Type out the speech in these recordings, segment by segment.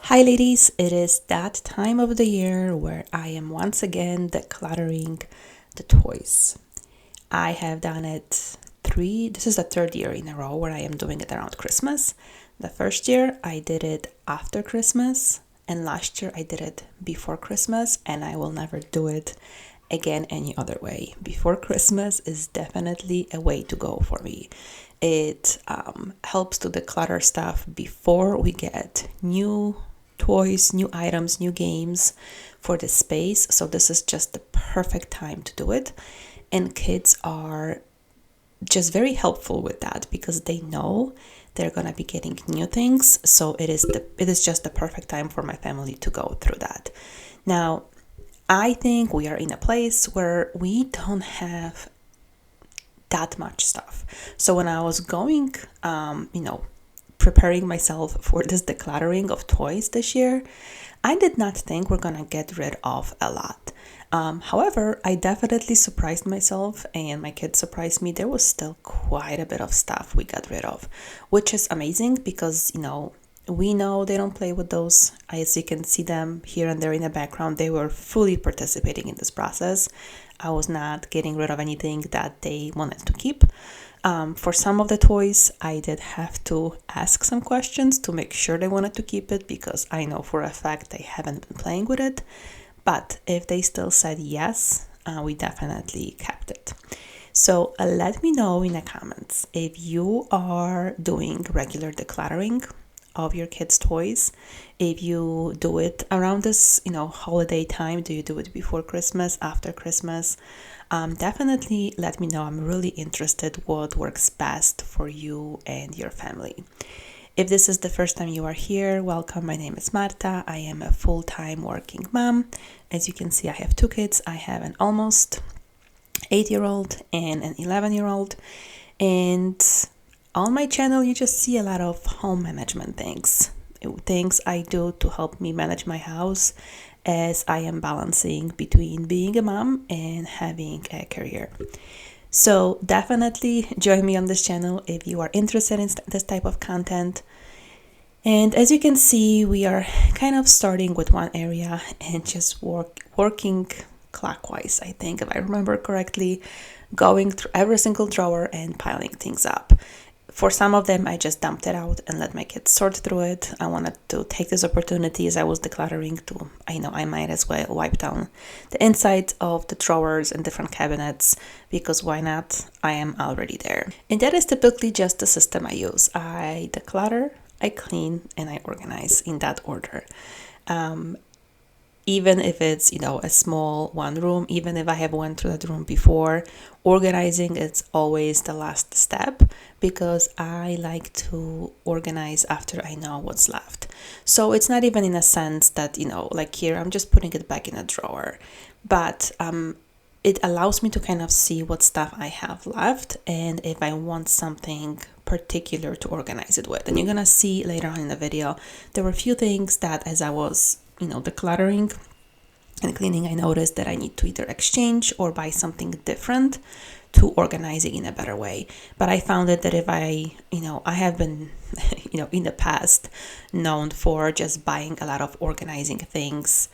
Hi, ladies. It is that time of the year where I am once again decluttering the toys. I have done it this is the third year in a row where I am doing it around Christmas. The first year I did it after Christmas, and last year I did it before Christmas, and I will never do it again any other way. Before Christmas is definitely a way to go for me. It helps to declutter stuff before we get new toys, new items, new games for the space. So this is just the perfect time to do it. And kids are just very helpful with that because they know they're gonna be getting new things. So it is just the perfect time for my family to go through that. Now, I think we are in a place where we don't have that much stuff. So when I was going, preparing myself for this decluttering of toys this year, I did not think we're gonna get rid of a lot. However, I definitely surprised myself and my kids surprised me. There was still quite a bit of stuff we got rid of, which is amazing because, we know they don't play with those. As you can see them here and there in the background, they were fully participating in this process. I was not getting rid of anything that they wanted to keep. For some of the toys, I did have to ask some questions to make sure they wanted to keep it because I know for a fact they haven't been playing with it. But if they still said yes, we definitely kept it. So let me know in the comments if you are doing regular decluttering of your kids' toys. If you do it around this, holiday time, do you do it before Christmas, after Christmas? Definitely let me know. I'm really interested what works best for you and your family. If this is the first time you are here, welcome. My name is Marta. I am a full-time working mom. As you can see, I have two kids. I have an almost 8-year-old and an 11-year-old. And on my channel, you just see a lot of home management things I do to help me manage my house as I am balancing between being a mom and having a career. So definitely join me on this channel if you are interested in this type of content. And as you can see, we are kind of starting with one area and just working clockwise, I think, if I remember correctly, going through every single drawer and piling things up. For some of them, I just dumped it out and let my kids sort through it. I wanted to take this opportunity as I was decluttering I might as well wipe down the inside of the drawers and different cabinets because why not? I am already there. And that is typically just the system I use. I declutter, I clean, and I organize in that order. Even if it's, a small one room, even if I have went through that room before, organizing is always the last step because I like to organize after I know what's left. So it's not even in a sense that, like here, I'm just putting it back in a drawer, but it allows me to kind of see what stuff I have left and if I want something particular to organize it with. And you're gonna see later on in the video, there were a few things that as I was decluttering and cleaning, I noticed that I need to either exchange or buy something different to organize it in a better way. But I found it that if I have been, in the past known for just buying a lot of organizing things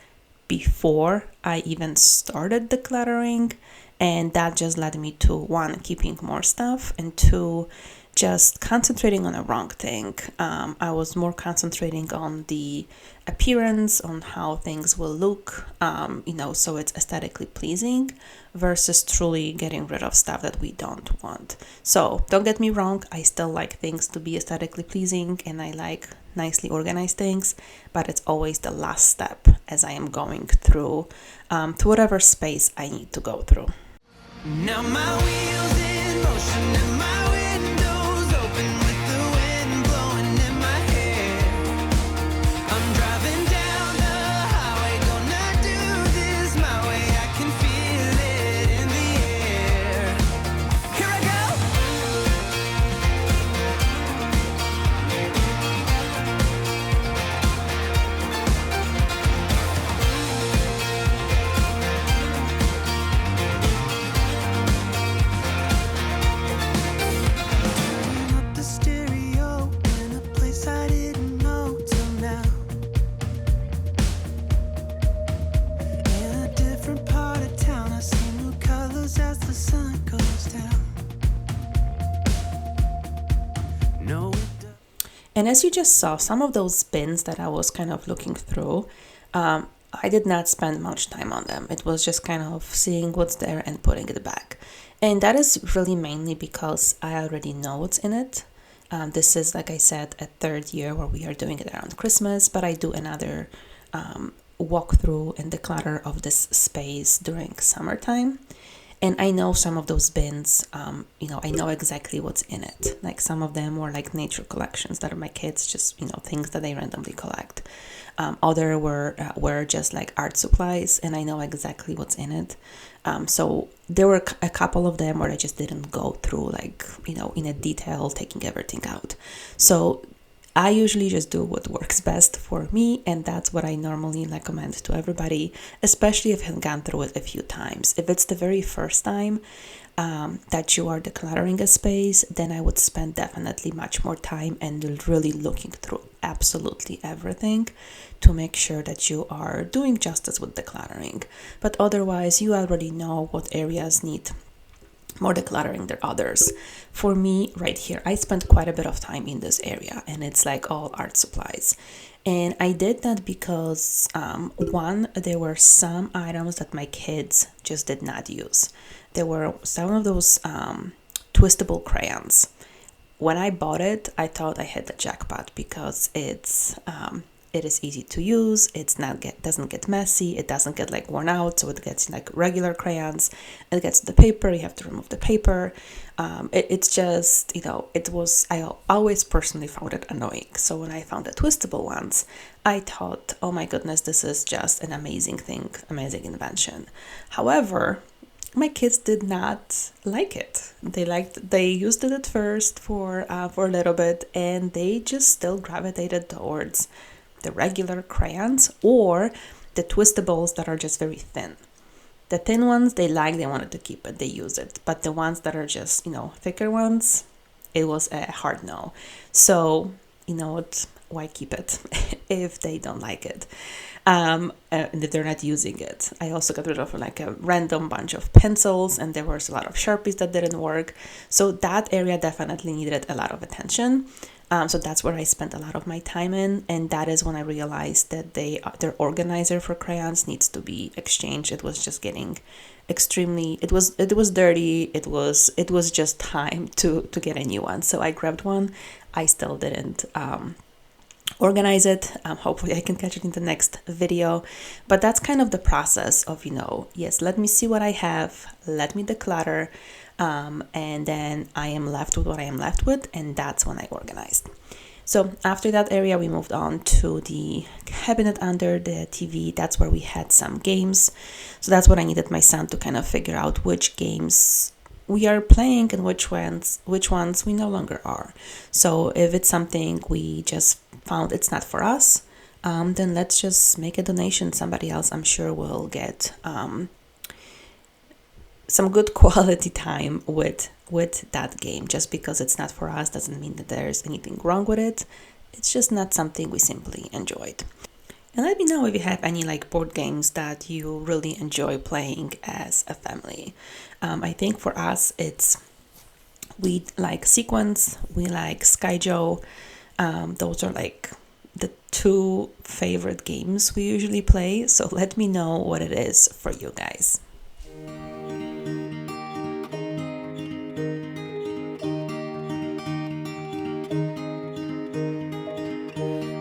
before I even started decluttering. And that just led me to one, keeping more stuff, and two, just concentrating on the wrong thing. I was more concentrating on the appearance, on how things will look, so it's aesthetically pleasing versus truly getting rid of stuff that we don't want. So don't get me wrong, I still like things to be aesthetically pleasing and I like nicely organized things, but it's always the last step as I am going through to whatever space I need to go through. Now my wheels in motion and my windows open with the wind blowing in my hair. I'm driving down the highway, gonna do this my way. I can feel it in the air. Here I go. And as you just saw, some of those bins that I was kind of looking through, I did not spend much time on them. It was just kind of seeing what's there and putting it back. And that is really mainly because I already know what's in it. This is, like I said, a third year where we are doing it around Christmas, but I do another walkthrough and declutter of this space during summertime. And I know some of those bins, I know exactly what's in it. Like some of them were like nature collections that are my kids, just, things that they randomly collect. Other were just like art supplies, and I know exactly what's in it. So there were a couple of them where I just didn't go through in a detail, taking everything out. So I usually just do what works best for me, and that's what I normally recommend to everybody, especially if you've gone through it a few times. If it's the very first time that you are decluttering a space, then I would spend definitely much more time and really looking through absolutely everything to make sure that you are doing justice with decluttering. But otherwise, you already know what areas need more decluttering than others. For me, right here, I spent quite a bit of time in this area, and it's like all art supplies. And I did that because one, there were some items that my kids just did not use. There were some of those twistable crayons. When I bought it, I thought I hit the jackpot because it is easy to use. Doesn't get messy. It doesn't get like worn out. So it gets like regular crayons. It gets the paper. You have to remove the paper. It's just, I always personally found it annoying. So when I found the twistable ones, I thought, oh my goodness, this is just an amazing thing, amazing invention. However, my kids did not like it. They used it at first for a little bit, and they just still gravitated towards the regular crayons or the twistables that are just very thin. The thin ones they wanted to keep it, they use it. But the ones that are just, thicker ones, it was a hard no. So, why keep it if they don't like it? And if they're not using it. I also got rid of like a random bunch of pencils, and there was a lot of Sharpies that didn't work. So that area definitely needed a lot of attention. So that's where I spent a lot of my time in, and that is when I realized that their organizer for crayons needs to be exchanged. It was just getting extremely, it was dirty. It was just time to get a new one. So I grabbed one. I still didn't organize it. Hopefully I can catch it in the next video, but that's kind of the process of, yes, let me see what I have, let me declutter, and then I am left with what I am left with, and that's when I organized. So after that area, we moved on to the cabinet under the TV. That's where we had some games. So that's what I needed my son to kind of figure out which games we are playing and which ones we no longer are. So if it's something we just found it's not for us, then let's just make a donation. Somebody else, I'm sure, will get some good quality time with that game. Just because it's not for us doesn't mean that there's anything wrong with it. It's just not something we simply enjoyed. And let me know if you have any like board games that you really enjoy playing as a family. I think for us, we like Sequence, we like Skyjo. Those are like the two favorite games we usually play. So let me know what it is for you guys.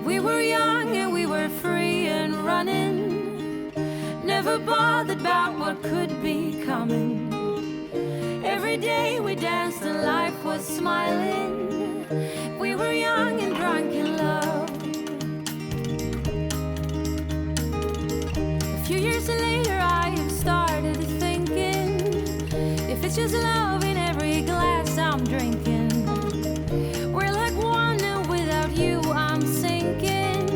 We were young and we were free and running, never bothered about what could be coming. Every day we danced and life was smiling. We were young and drunk in love. A few years later I have started thinking, if it's just love in every glass I'm drinking, we're like one and without you I'm sinking.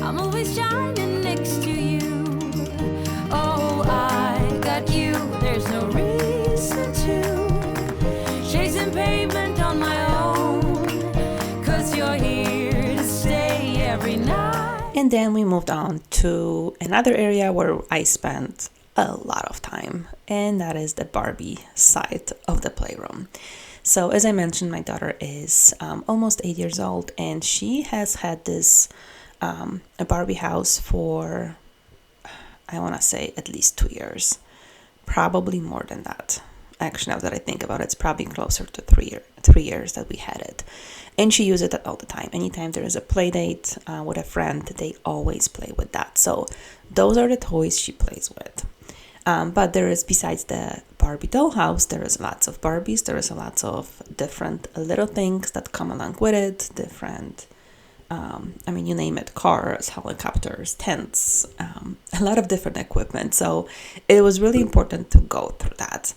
I'm always shining next to you. Oh, I got you, there's no reason to chasing pavement on my own, 'cause you're here to stay every night. And then we moved on to another area where I spent a lot of time, and that is the Barbie side of the playroom. So, as I mentioned, my daughter is almost 8 years old, and she has had this a Barbie house for, I want to say, at least 2 years, probably more than that. Actually, now that I think about it, it's probably closer to 3 years that we had it. And she uses it all the time. Anytime there is a play date with a friend, they always play with that. So those are the toys she plays with. But there is, besides the Barbie dollhouse, there is lots of Barbies. There is lots of different little things that come along with it. Different, you name it, cars, helicopters, tents, a lot of different equipment. So it was really important to go through that,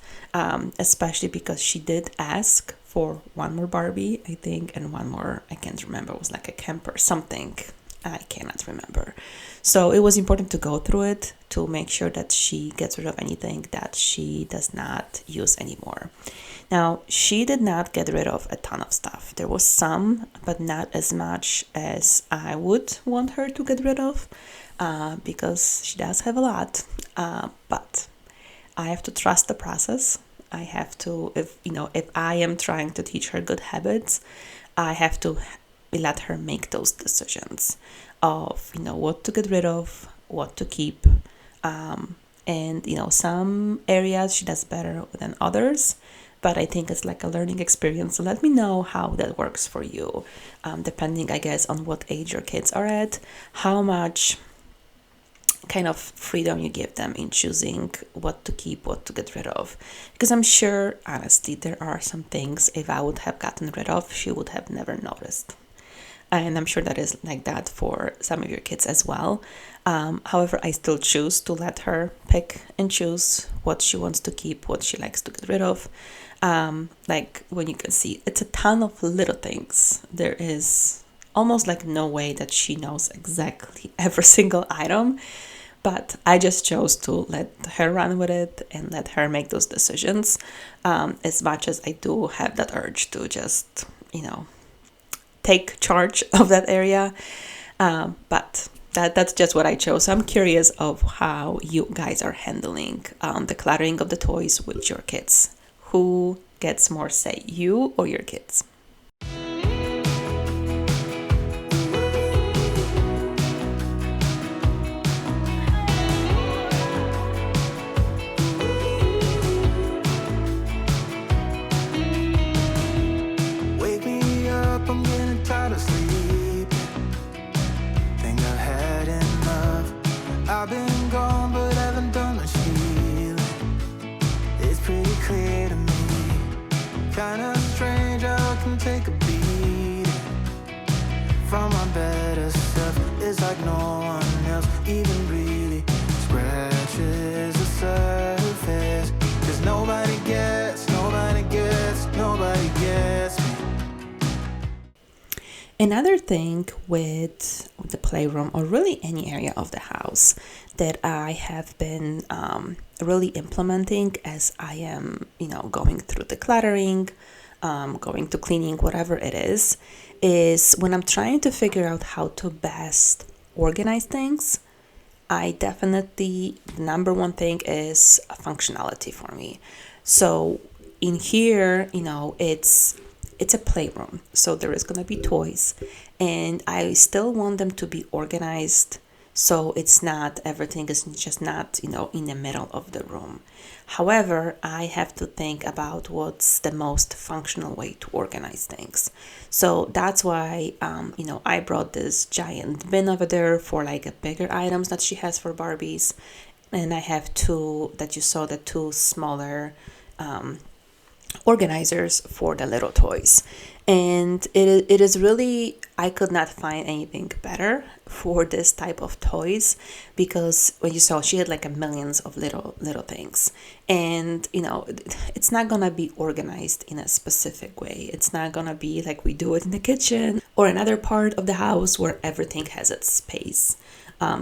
especially because she did ask for one more Barbie, I think, and one more, I can't remember, it was like a camper, something. I cannot remember. So it was important to go through it to make sure that she gets rid of anything that she does not use anymore. Now, she did not get rid of a ton of stuff. There was some, but not as much as I would want her to get rid of, because she does have a lot. But I have to trust the process. I have to, if I am trying to teach her good habits, I have to let her make those decisions of, what to get rid of, what to keep. And, some areas she does better than others, but I think it's like a learning experience. So let me know how that works for you, depending, I guess, on what age your kids are at, how much kind of freedom you give them in choosing what to keep, what to get rid of. Because I'm sure, honestly, there are some things if I would have gotten rid of, she would have never noticed. And I'm sure that is like that for some of your kids as well. However, I still choose to let her pick and choose what she wants to keep, what she likes to get rid of. Like when you can see, it's a ton of little things. There is almost like no way that she knows exactly every single item. But I just chose to let her run with it and let her make those decisions, as much as I do have that urge to just, take charge of that area. But that's just what I chose. I'm curious of how you guys are handling the cluttering of the toys with your kids. Who gets more say, you or your kids? Wake me up, I'm getting tired of sleep. Think I've had enough. I've been gone, but haven't done much healing. It's pretty clear to me. Kinda strange how I can take a beating from my better self. It's like no one else even really scratches the surface. 'Cause nobody gets, nobody gets, nobody gets me. Another thing with the playroom, or really any area of the house, that I have been really implementing as I am, going through decluttering, going to cleaning, whatever it is when I'm trying to figure out how to best organize things, I definitely, the number one thing is functionality for me. So in here, it's a playroom, so there is going to be toys, and I still want them to be organized, so it's not, everything is just not, in the middle of the room. However, I have to think about what's the most functional way to organize things. So that's why, I brought this giant bin over there for like a bigger items that she has for Barbies, and I have two that you saw, the two smaller organizers for the little toys. And it is really, I could not find anything better for this type of toys, because when you saw, she had like a millions of little things, and it's not gonna be organized in a specific way. It's not gonna be like we do it in the kitchen or another part of the house where everything has its space.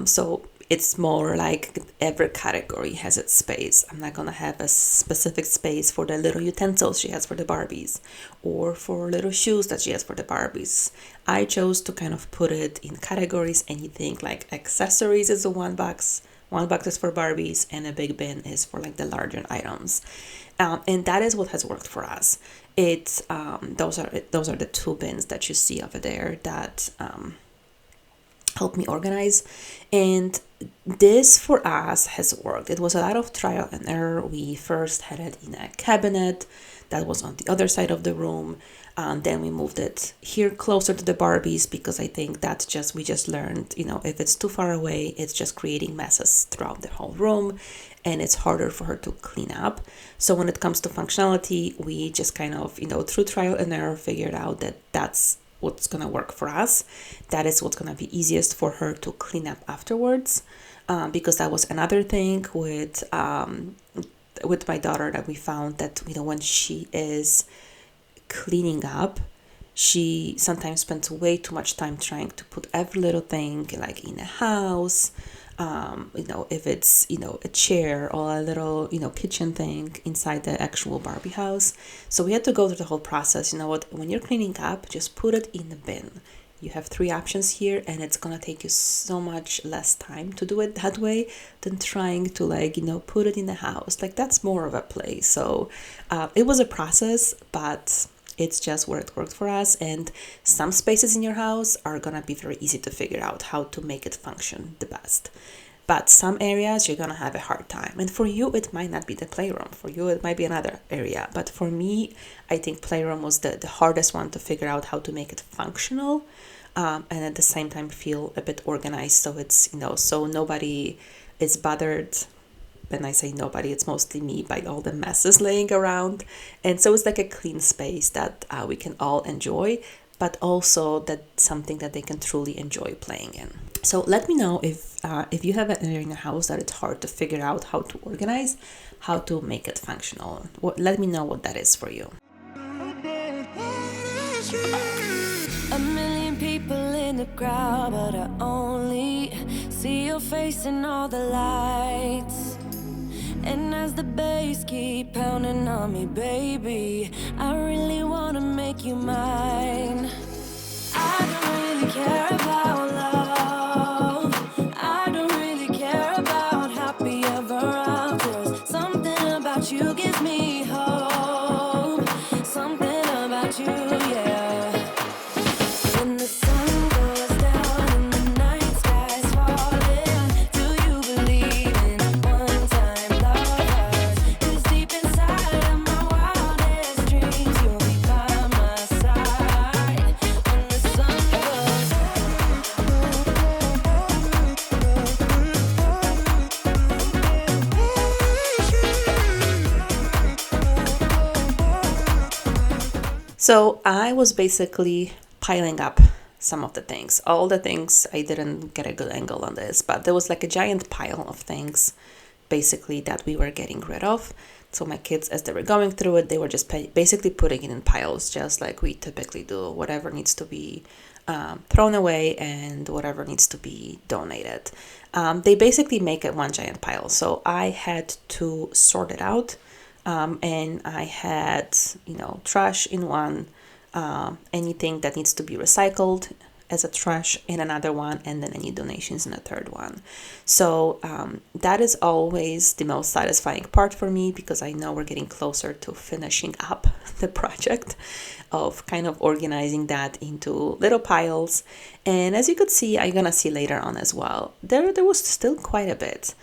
So it's more like every category has its space. I'm not gonna have a specific space for the little utensils she has for the Barbies, or for little shoes that she has for the Barbies. I chose to kind of put it in categories. Anything like accessories is a one box, One box is for Barbies, and a big bin is for like the larger items. And that is what has worked for us. It's those are the two bins that you see over there that help me organize. And this for us has worked. It was a lot of trial and error. We first had it in a cabinet that was on the other side of the room. Then we moved it here closer to the Barbies because I think that's we just learned, if it's too far away, it's just creating messes throughout the whole room and it's harder for her to clean up. So when it comes to functionality, we just kind of, through trial and error figured out that that's what's going to work for us. That is what's going to be easiest for her to clean up afterwards. Because that was another thing with my daughter that we found that, when she is cleaning up, she sometimes spends way too much time trying to put every little thing like in a house. If it's, a chair or a little, kitchen thing inside the actual Barbie house. So we had to go through the whole process. When you're cleaning up, just put it in the bin. You have 3 options here, and it's gonna take you so much less time to do it that way than trying to put it in the house. Like, that's more of a play. So it was a process, but it's just where it worked for us. And some spaces in your house are gonna be very easy to figure out how to make it function the best. But some areas you're gonna have a hard time. And for you, it might not be the playroom. For you, it might be another area. But for me, I think playroom was the hardest one to figure out how to make it functional. And at the same time feel a bit organized. So it's, so nobody is bothered. When I say nobody, it's mostly me by all the messes laying around. And so it's like a clean space that we can all enjoy, but also that's something that they can truly enjoy playing in. So let me know if you have an area in your house that it's hard to figure out how to organize, how to make it functional. Let me know what that is for you. A million people in the crowd, but I only see your face in all the lights. And as the bass keep pounding on me, baby, I really wanna make you mine. I don't really care about love. I don't really care about happy ever afters. Something about you gives me hope. Something about you, yeah. When the sun goes down and the night sky's falling, do you believe in one-time lovers? 'Cause deep inside of my wildest dreams, you'll be by my side when the sun goes So I was basically piling up some of the things. All the things, I didn't get a good angle on this, but there was like a giant pile of things basically that we were getting rid of. So my kids, as they were going through it, they were just basically putting it in piles, just like we typically do. Whatever needs to be thrown away and whatever needs to be donated. They basically make it one giant pile. So I had to sort it out. And I had, trash in one, anything that needs to be recycled as a trash in another one, and then any donations in a third one. So that is always the most satisfying part for me, because I know we're getting closer to finishing up the project of kind of organizing that into little piles. And as you could see, I'm gonna see later on as well, there was still quite a bit.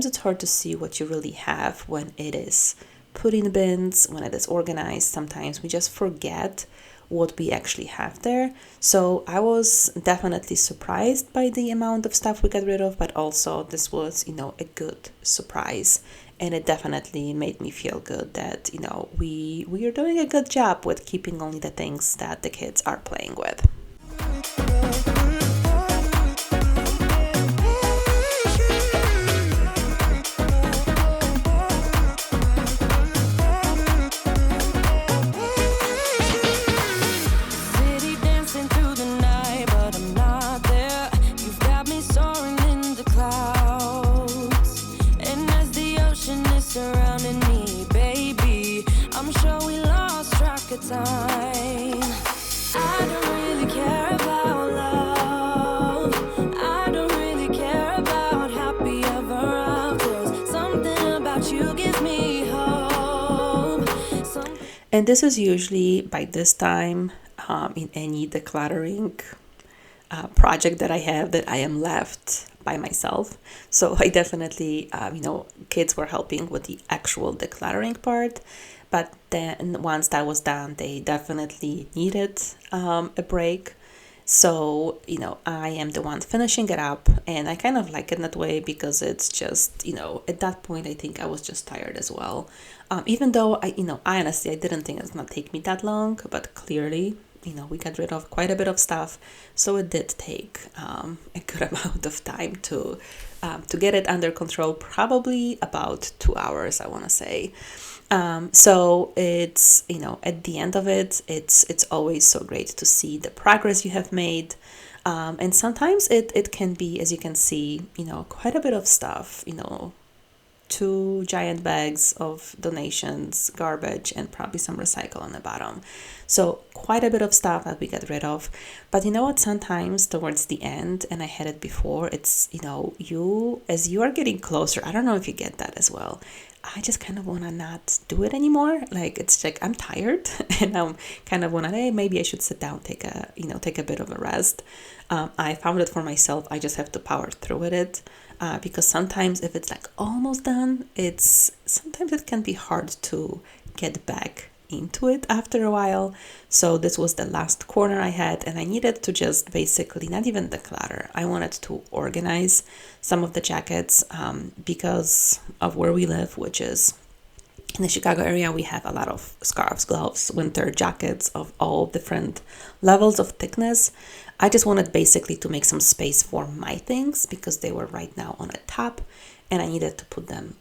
It's hard to see what you really have when it is put in bins, when it is organized. Sometimes we just forget what we actually have there. So I was definitely surprised by the amount of stuff we got rid of, but also this was, a good surprise. And it definitely made me feel good that, we are doing a good job with keeping only the things that the kids are playing with. city dancing through the night, but I'm not there. You've got me soaring in the clouds, and as the ocean is surrounding me, baby, I'm sure we lost track of time. I don't really And this is usually by this time in any decluttering project that I have that I am left by myself. So I definitely, kids were helping with the actual decluttering part. But then once that was done, they definitely needed a break. So, I am the one finishing it up, and I kind of like it that way because it's just, at that point, I think I was just tired as well. Even though I honestly, I didn't think it's gonna take me that long, but clearly, we got rid of quite a bit of stuff. So it did take a good amount of time to get it under control, probably about 2 hours, I want to say. So it's, at the end of it, it's always so great to see the progress you have made. And sometimes it can be, as you can see, quite a bit of stuff, 2 giant bags of donations, garbage, and probably some recycle on the bottom. So quite a bit of stuff that we get rid of. But you know what? Sometimes towards the end, and I had it before, it's, as you are getting closer, I don't know if you get that as well. I just kind of want to not do it anymore. Like, it's like I'm tired and I'm kind of want to, hey, maybe I should sit down, take a bit of a rest. I found it for myself. I just have to power through with it. Because sometimes if it's like almost done, sometimes it can be hard to get back into it after a while. So this was the last corner I had, and I needed to just basically not even declutter. I wanted to organize some of the jackets because of where we live, which is in the Chicago area. We have a lot of scarves, gloves, winter jackets of all different levels of thickness. I just wanted basically to make some space for my things because they were right now on a top, and I needed to put them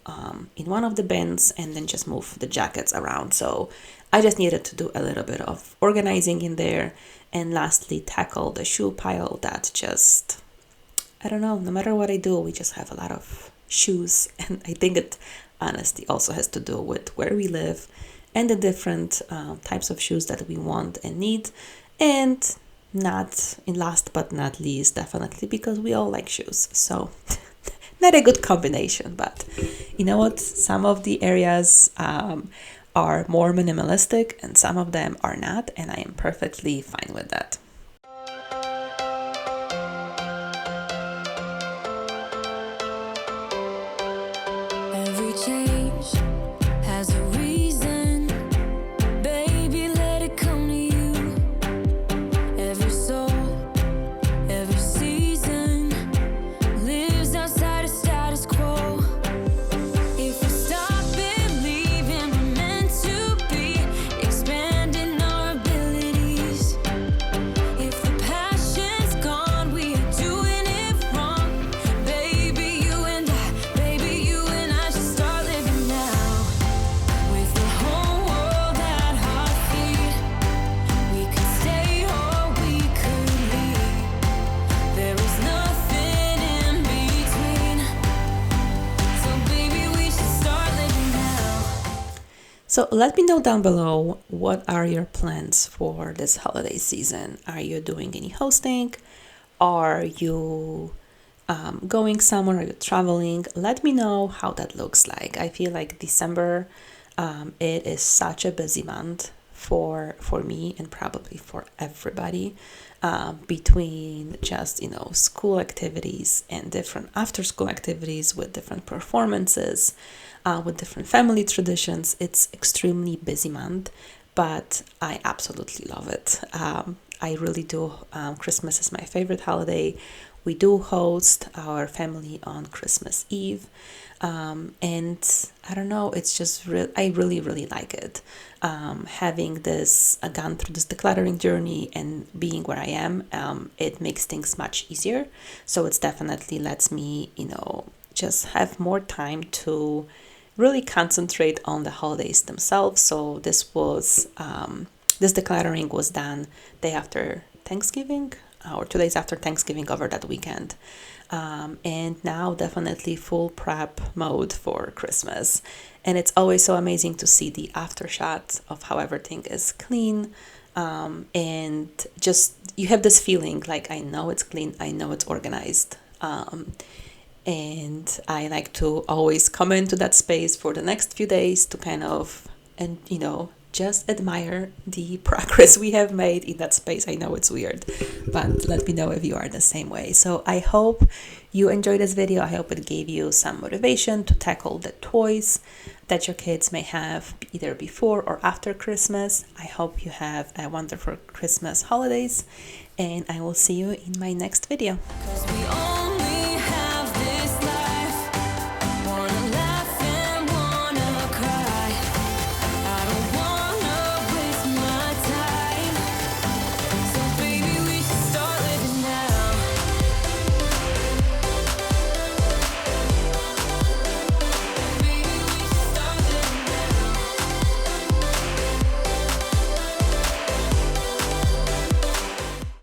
in one of the bins and then just move the jackets around. So I just needed to do a little bit of organizing in there, and lastly tackle the shoe pile that just, I don't know, no matter what I do, we just have a lot of shoes. And I think it honestly also has to do with where we live and the different types of shoes that we want and need. And not in last but not least, definitely because we all like shoes. So not a good combination, but you know what? Some of the areas are more minimalistic and some of them are not, and I am perfectly fine with that. Every change has a reason. Baby, let it come to you. Every soul, every season lives outside of status quo. If we stop believing we're meant to be, expanding our abilities. If the passion's gone, we are doing it wrong. Baby, you and I should start living now. With the whole world at our feet, we could stay or we could leave. There is nothing in between. So baby, we should start living now. So let me know down below, what are your plans for this holiday season? Are you doing any hosting? Are you going somewhere? Are you traveling? Let me know how that looks like. I feel like December, it is such a busy month for me and probably for everybody, between just school activities and different after school activities with different performances, with different family traditions. It's extremely busy month, but I absolutely love it. I really do. Christmas is my favorite holiday. We do host our family on Christmas Eve. And I don't know, it's just I really, really like it. Having this gone through this decluttering journey and being where I am, it makes things much easier. So it's definitely lets me, just have more time to really concentrate on the holidays themselves. So this decluttering was done day after Thanksgiving, or 2 days after Thanksgiving, over that weekend. And now definitely full prep mode for Christmas. And it's always so amazing to see the after shot of how everything is clean. And just you have this feeling like, I know it's clean, I know it's organized. And I like to always come into that space for the next few days to kind of, and just admire the progress we have made in that space. I know it's weird, but let me know if you are the same way. So I hope you enjoyed this video. I hope it gave you some motivation to tackle the toys that your kids may have either before or after Christmas. I hope you have a wonderful Christmas holidays, and I will see you in my next video. 'Cause we all